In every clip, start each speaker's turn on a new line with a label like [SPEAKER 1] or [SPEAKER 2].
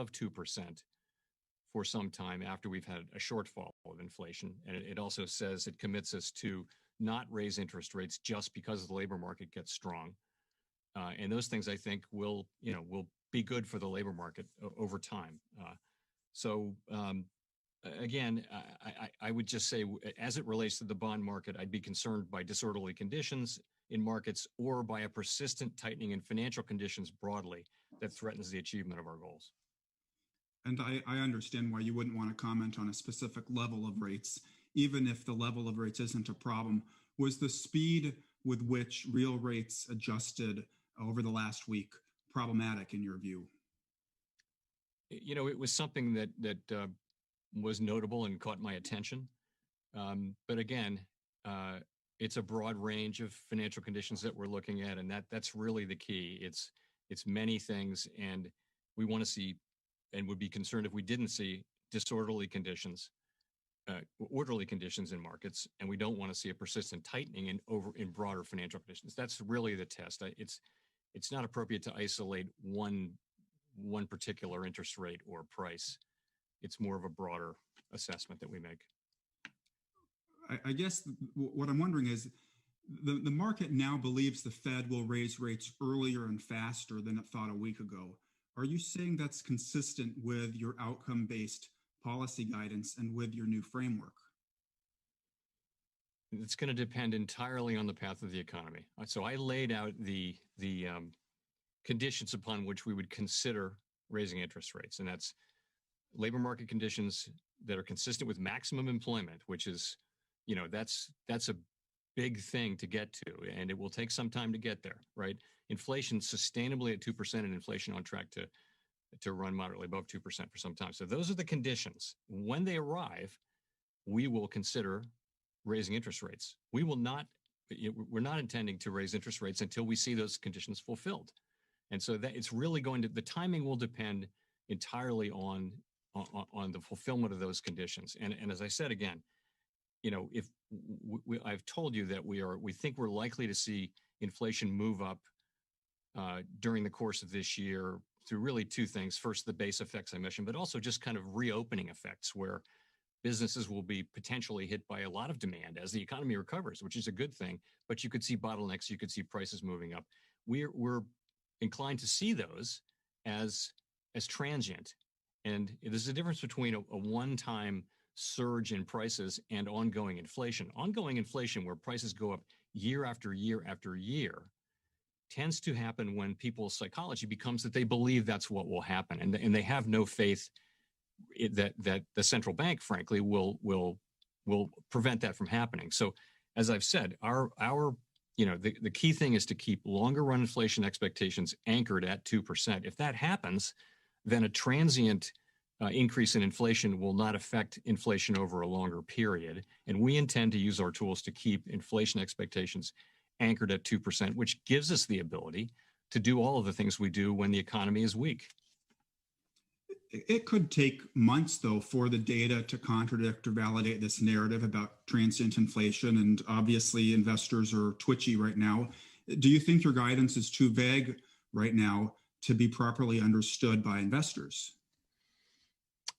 [SPEAKER 1] above 2% for some time after we've had a shortfall of inflation. And it also says it commits us to not raise interest rates just because the labor market gets strong. And those things, I think, will be good for the labor market over time. Again, I would just say, as it relates to the bond market, I'd be concerned by disorderly conditions in markets or by a persistent tightening in financial conditions broadly that threatens the achievement of our goals.
[SPEAKER 2] And I understand why you wouldn't want to comment on a specific level of rates, even if the level of rates isn't a problem. Was the speed with which real rates adjusted over the last week problematic in your view?
[SPEAKER 1] It was something that was notable and caught my attention. But again, it's a broad range of financial conditions that we're looking at, and that's really the key. It's many things, and we want to see, and would be concerned if we didn't see disorderly conditions, orderly conditions in markets, and we don't want to see a persistent tightening in broader financial conditions. That's really the test. It's not appropriate to isolate one particular interest rate or price. It's more of a broader assessment that we make.
[SPEAKER 2] I guess what I'm wondering is the market now believes the Fed will raise rates earlier and faster than it thought a week ago. Are you saying that's consistent with your outcome-based policy guidance and with your new framework?
[SPEAKER 1] It's going to depend entirely on the path of the economy. So I laid out the conditions upon which we would consider raising interest rates, and that's labor market conditions that are consistent with maximum employment, which is, that's a big thing to get to, and it will take some time to get there, right? Inflation sustainably at 2% and inflation on track to run moderately above 2% for some time. So those are the conditions. When they arrive, we will consider raising interest rates. We're not intending to raise interest rates until we see those conditions fulfilled. And so that it's really the timing will depend entirely on the fulfillment of those conditions. And as I said, again, if I've told you that we think we're likely to see inflation move up during the course of this year through really two things. First, the base effects I mentioned, but also just kind of reopening effects where businesses will be potentially hit by a lot of demand as the economy recovers, which is a good thing. But you could see bottlenecks, you could see prices moving up. We're inclined to see those as transient. And there's a difference between a one-time surge in prices and ongoing inflation. Ongoing inflation, where prices go up year after year after year, tends to happen when people's psychology becomes that they believe that's what will happen, and they have no faith that the central bank, frankly, will prevent that from happening. So, as I've said, the key thing is to keep longer run inflation expectations anchored at 2%. If that happens, then a transient increase in inflation will not affect inflation over a longer period. And we intend to use our tools to keep inflation expectations anchored at 2%, which gives us the ability to do all of the things we do when the economy is weak.
[SPEAKER 2] It could take months, though, for the data to contradict or validate this narrative about transient inflation. And obviously, investors are twitchy right now. Do you think your guidance is too vague right now to be properly understood by investors?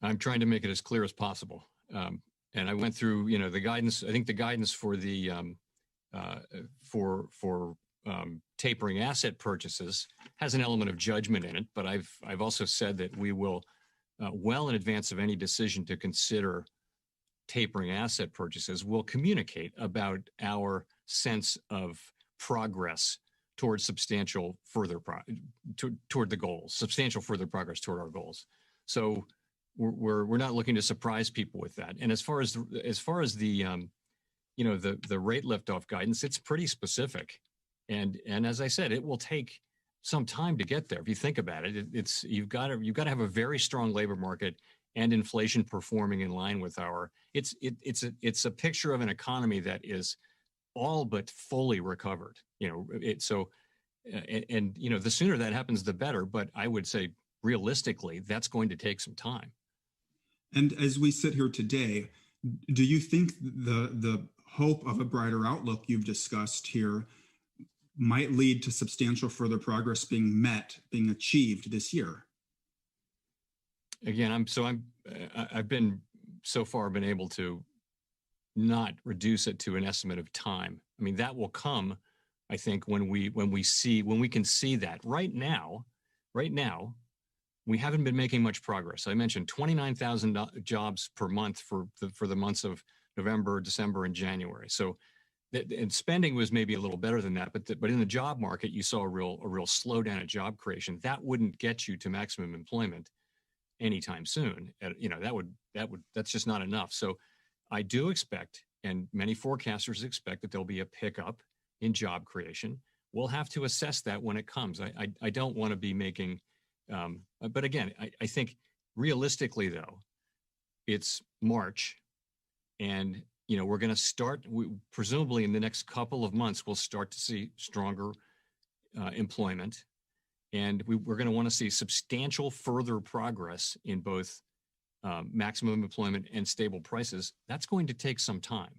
[SPEAKER 1] I'm trying to make it as clear as possible. And I went through, the guidance. I think the guidance for the tapering asset purchases has an element of judgment in it. But I've also said that we will, well in advance of any decision to consider tapering asset purchases, we'll communicate about our sense of progress towards substantial further toward the goals, substantial further progress toward our goals. So we're not looking to surprise people with that. And as far as the rate liftoff guidance, it's pretty specific. And as I said, it will take some time to get there. If you think about it, you've got to have a very strong labor market and inflation performing in line with it's a picture of an economy that is all but fully recovered. The sooner that happens, the better. But I would say realistically, that's going to take some time.
[SPEAKER 2] And as we sit here today, do you think the hope of a brighter outlook you've discussed here might lead to substantial further progress being achieved this year?
[SPEAKER 1] Again, I've been so far been able to not reduce it to an estimate of time. I mean, that will come, I think, when we can see that. Right now, we haven't been making much progress. I mentioned 29,000 jobs per month for the months of November, December, and January. So, and spending was maybe a little better than that, but in the job market, you saw a real slowdown at job creation. That wouldn't get you to maximum employment anytime soon. That's just not enough. So, I do expect, and many forecasters expect, that there'll be a pickup in job creation. We'll have to assess that when it comes. I don't want to be making, but again, I think realistically though, it's March, and we're going to start. Presumably in the next couple of months, we'll start to see stronger employment, and we're going to want to see substantial further progress in both maximum employment and stable prices. That's going to take some time.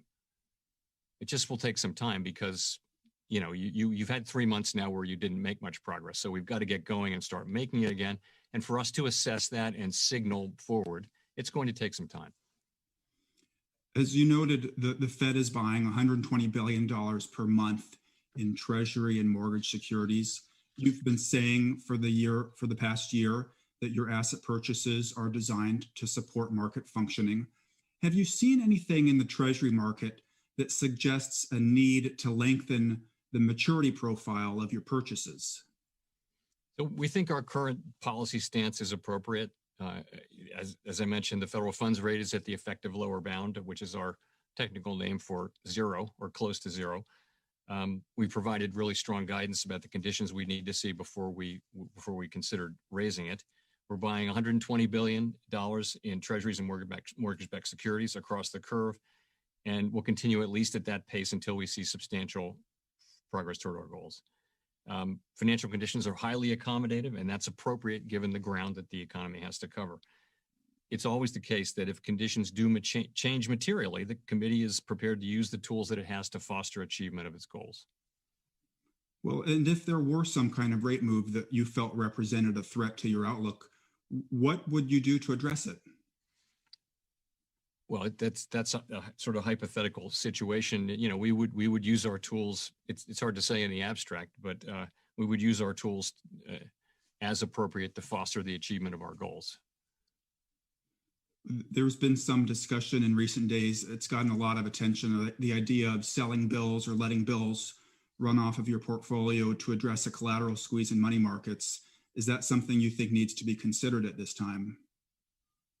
[SPEAKER 1] It just will take some time because you've had 3 months now where you didn't make much progress. So we've got to get going and start making it again. And for us to assess that and signal forward, it's going to take some time.
[SPEAKER 2] As you noted, the Fed is buying $120 billion per month in Treasury and mortgage securities. You've been saying for the past year that your asset purchases are designed to support market functioning. Have you seen anything in the Treasury market that suggests a need to lengthen the maturity profile of your purchases?
[SPEAKER 1] So we think our current policy stance is appropriate. As I mentioned, the federal funds rate is at the effective lower bound, which is our technical name for zero or close to zero. We provided really strong guidance about the conditions we need to see before we considered raising it. We're buying $120 billion in treasuries and mortgage-backed securities across the curve, and we'll continue at least at that pace until we see substantial progress toward our goals. Financial conditions are highly accommodative, and that's appropriate given the ground that the economy has to cover. It's always the case that if conditions do change materially, the committee is prepared to use the tools that it has to foster achievement of its goals.
[SPEAKER 2] Well, and if there were some kind of rate move that you felt represented a threat to your outlook, what would you do to address it?
[SPEAKER 1] Well, that's a sort of hypothetical situation. We would use our tools. It's hard to say in the abstract, but we would use our tools as appropriate to foster the achievement of our goals.
[SPEAKER 2] There's been some discussion in recent days. It's gotten a lot of attention. The idea of selling bills or letting bills run off of your portfolio to address a collateral squeeze in money markets. Is that something you think needs to be considered at this time?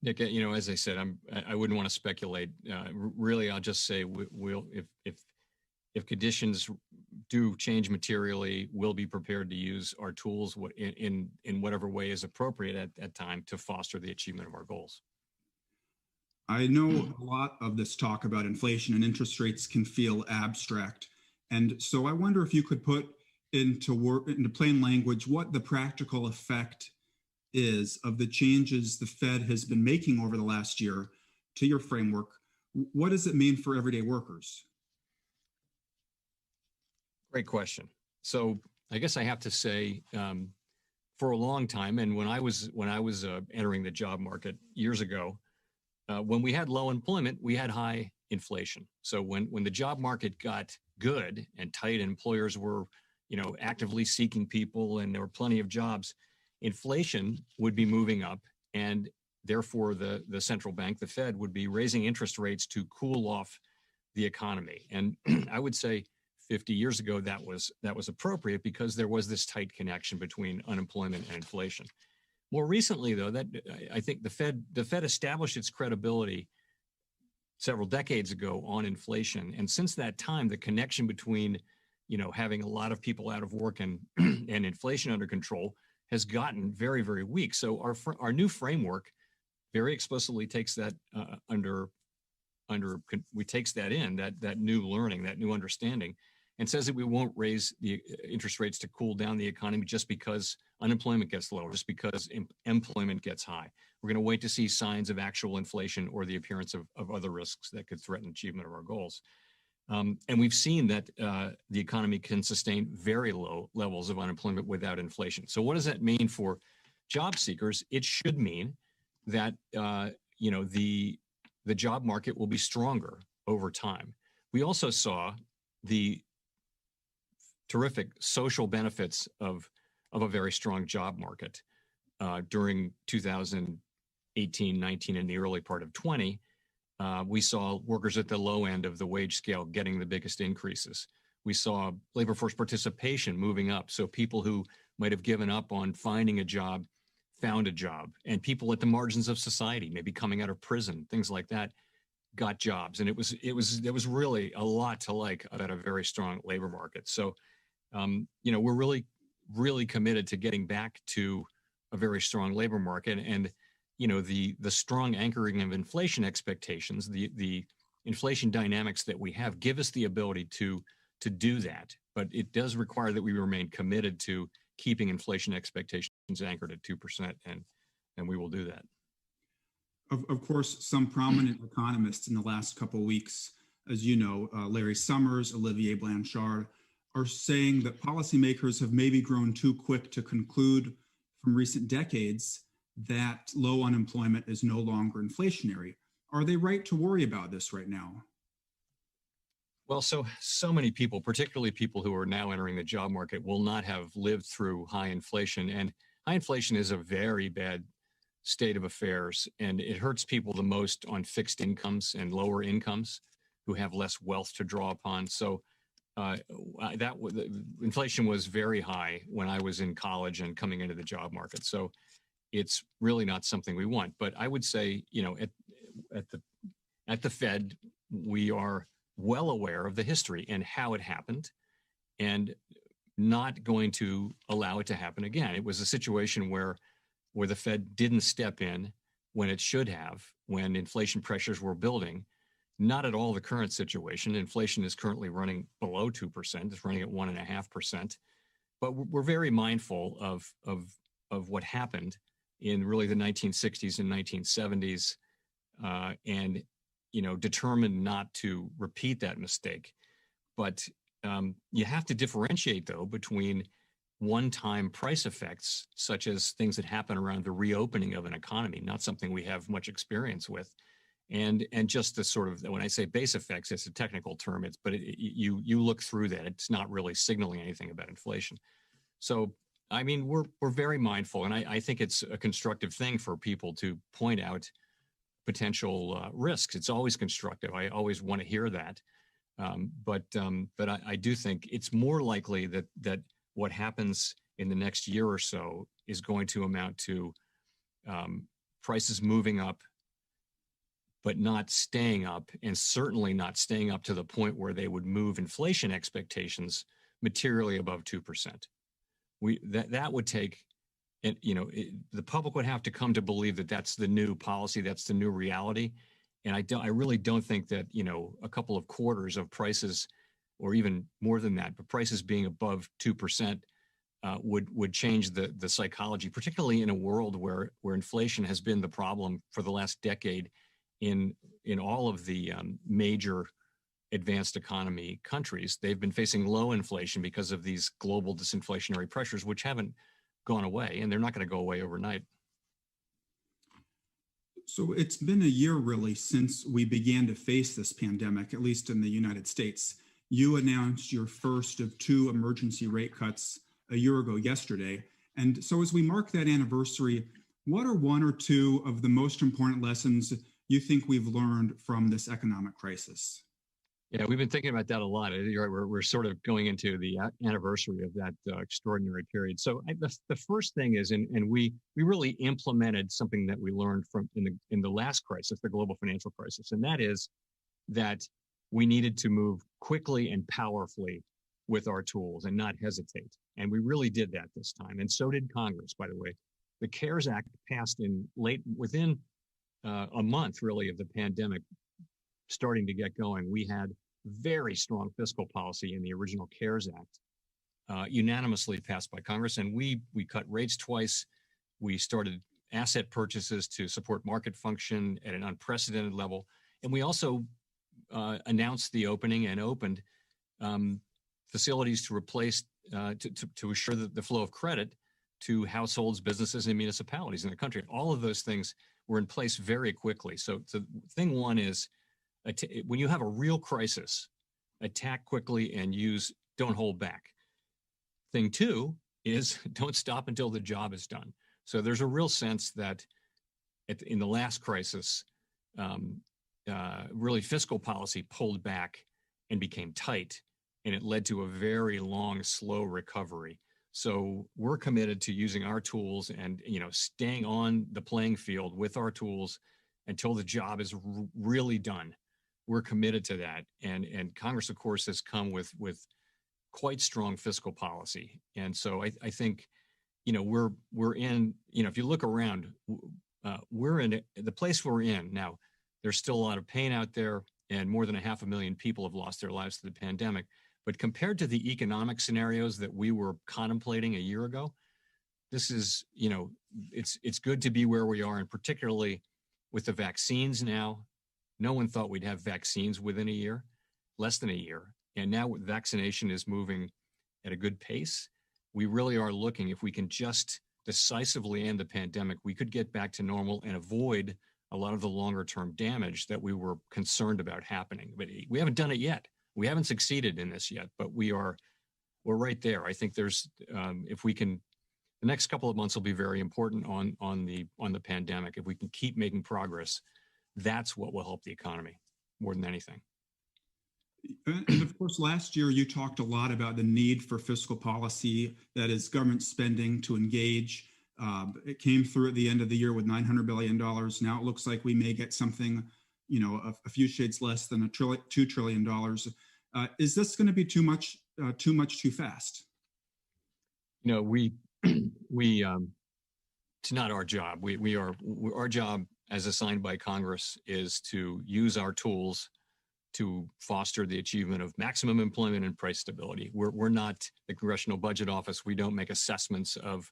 [SPEAKER 1] Nick, as I said, I wouldn't want to speculate. Really, I'll just say if conditions do change materially, we'll be prepared to use our tools in whatever way is appropriate at time to foster the achievement of our goals.
[SPEAKER 2] I know a lot of this talk about inflation and interest rates can feel abstract, and so I wonder if you could put into plain language what the practical effect is of the changes the Fed has been making over the last year to your framework. What does it mean for everyday workers?
[SPEAKER 1] Great question. So I guess I have to say, for a long time, and when I was entering the job market years ago, when we had low employment, we had high inflation. So when the job market got good and tight, employers were actively seeking people, and there were plenty of jobs, inflation would be moving up, and therefore the central bank, the Fed, would be raising interest rates to cool off the economy. And I would say 50 years ago that was appropriate because there was this tight connection between unemployment and inflation. More recently, though, that I think the Fed established its credibility several decades ago on inflation, and since that time, the connection between having a lot of people out of work and inflation under control has gotten very, very weak. So our new framework very explicitly takes that takes that in, that new learning, that new understanding, and says that we won't raise the interest rates to cool down the economy just because unemployment gets lower, just because employment gets high. We're going to wait to see signs of actual inflation or the appearance of other risks that could threaten achievement of our goals. And we've seen that the economy can sustain very low levels of unemployment without inflation. So what does that mean for job seekers? It should mean that the job market will be stronger over time. We also saw the terrific social benefits of a very strong job market during 2018, 19, and the early part of 20. We saw workers at the low end of the wage scale getting the biggest increases. We saw labor force participation moving up. So people who might have given up on finding a job found a job, and people at the margins of society, maybe coming out of prison, things like that, got jobs. And there was really a lot to like about a very strong labor market. So, we're really, really committed to getting back to a very strong labor market. And, the strong anchoring of inflation expectations, the inflation dynamics that we have give us the ability to do that. But it does require that we remain committed to keeping inflation expectations anchored at 2%, and we will do that.
[SPEAKER 2] Of course, some prominent economists in the last couple of weeks, as you know, Larry Summers, Olivier Blanchard, are saying that policymakers have maybe grown too quick to conclude from recent decades that low unemployment is no longer inflationary. Are they right to worry about this right now?
[SPEAKER 1] Well, so many people, particularly people who are now entering the job market, will not have lived through high inflation. And high inflation is a very bad state of affairs, and it hurts people the most on fixed incomes and lower incomes who have less wealth to draw upon. So inflation was very high when I was in college and coming into the job market. So it's really not something we want. But I would say, at the Fed, we are well aware of the history and how it happened, and not going to allow it to happen again. It was a situation where the Fed didn't step in when it should have, when inflation pressures were building. Not at all the current situation. Inflation is currently running below 2%. It's running at 1.5%. But we're very mindful of what happened in really the 1960s and 1970s, and determined not to repeat that mistake. But you have to differentiate, though, between one-time price effects, such as things that happen around the reopening of an economy, not something we have much experience with, and just the sort of, when I say base effects, it's a technical term, you look through that, it's not really signaling anything about inflation. So, I mean, we're very mindful, and I think it's a constructive thing for people to point out potential risks. It's always constructive. I always want to hear that. But I do think it's more likely that what happens in the next year or so is going to amount to prices moving up, but not staying up, and certainly not staying up to the point where they would move inflation expectations materially above 2%. That would take, the public would have to come to believe that that's the new policy, that's the new reality. And I really don't think that, a couple of quarters of prices, or even more than that, but prices being above 2% would change the psychology, particularly in a world where inflation has been the problem for the last decade in all of the major advanced economy countries. They've been facing low inflation because of these global disinflationary pressures, which haven't gone away, and they're not going to go away overnight.
[SPEAKER 2] So it's been a year really since we began to face this pandemic, at least in the United States. You announced your first of 2 emergency rate cuts a year ago yesterday. And so as we mark that anniversary, what are 1 or 2 of the most important lessons you think we've learned from this economic crisis?
[SPEAKER 1] Yeah, we've been thinking about that a lot. You're right, we're sort of going into the anniversary of that extraordinary period. So the first thing is, and we really implemented something that we learned from in the last crisis, the global financial crisis, and that is that we needed to move quickly and powerfully with our tools and not hesitate. And we really did that this time, and so did Congress, by the way. The CARES Act passed within a month, really, of the pandemic starting to get going. We had very strong fiscal policy in the original CARES Act, unanimously passed by Congress, and we cut rates twice. We started asset purchases to support market function at an unprecedented level, and we also announced the opening and opened facilities to replace to assure that the flow of credit to households, businesses, and municipalities in the country. All of those things in place very quickly. So thing one is when you have a real crisis, attack quickly and don't hold back. Thing two is don't stop until the job is done. So there's a real sense that in the last crisis, really fiscal policy pulled back and became tight, and it led to a very long, slow recovery. So we're committed to using our tools and staying on the playing field with our tools until the job is really done. We're committed to that, and Congress, of course, has come with quite strong fiscal policy, and so I think we're in, if you look around, we're in the place we're in now. There's still a lot of pain out there, and more than 500,000 people have lost their lives to the pandemic. But compared to the economic scenarios that we were contemplating a year ago, this is, it's good to be where we are, and particularly with the vaccines now. No one thought we'd have vaccines within a year, less than a year. And now vaccination is moving at a good pace. We really are looking, if we can just decisively end the pandemic, we could get back to normal and avoid a lot of the longer term damage that we were concerned about happening. But we haven't done it yet. We haven't succeeded in this yet, but we're right there. I think there's, if we can, the next couple of months will be very important on the pandemic. If we can keep making progress, that's what will help the economy more than anything.
[SPEAKER 2] And of course, last year you talked a lot about the need for fiscal policy, that is government spending to engage. It came through at the end of the year with $900 billion. Now it looks like we may get something, a few shades less than $2 trillion. Is this going to be too much too fast?
[SPEAKER 1] It's not our job. Our job as assigned by Congress is to use our tools to foster the achievement of maximum employment and price stability. We're not the Congressional Budget Office. We don't make assessments of,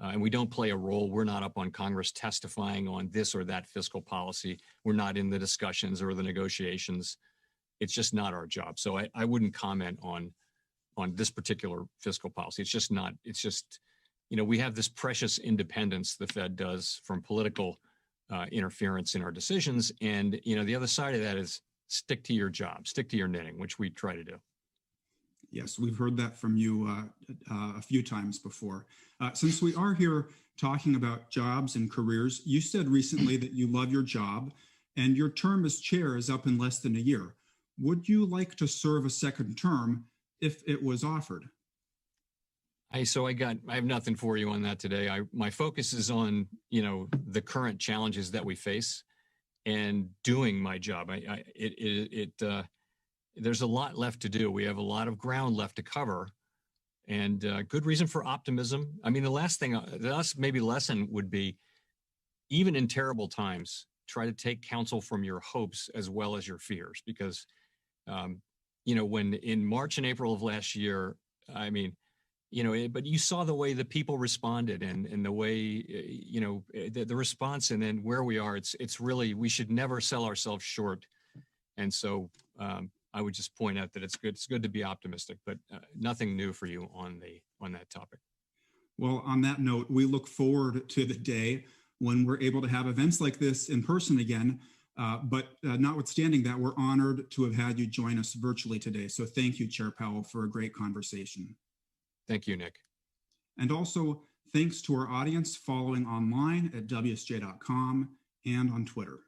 [SPEAKER 1] and we don't play a role. We're not up on Congress testifying on this or that fiscal policy. We're not in the discussions or the negotiations. It's just not our job. So I wouldn't comment on this particular fiscal policy. It's just not, we have this precious independence the Fed does from political interference in our decisions. And, the other side of that is stick to your job, stick to your knitting, which we try to do.
[SPEAKER 2] Yes, we've heard that from you a few times before. Since we are here talking about jobs and careers, you said recently that you love your job and your term as chair is up in less than a year. Would you like to serve a second term if it was offered?
[SPEAKER 1] I have nothing for you on that today. My focus is on, the current challenges that we face and doing my job. There's a lot left to do. We have a lot of ground left to cover, and good reason for optimism. I mean, the last maybe lesson would be, even in terrible times, try to take counsel from your hopes as well as your fears, because, when in March and April of last year, but you saw the way the people responded and the way, the response, and then where we are, it's really, we should never sell ourselves short. And so I would just point out that it's good to be optimistic, but nothing new for you on that topic.
[SPEAKER 2] Well, on that note, we look forward to the day when we're able to have events like this in person again. But notwithstanding that, we're honored to have had you join us virtually today. So thank you, Chair Powell, for a great conversation.
[SPEAKER 1] Thank you, Nick.
[SPEAKER 2] And also thanks to our audience following online at WSJ.com and on Twitter.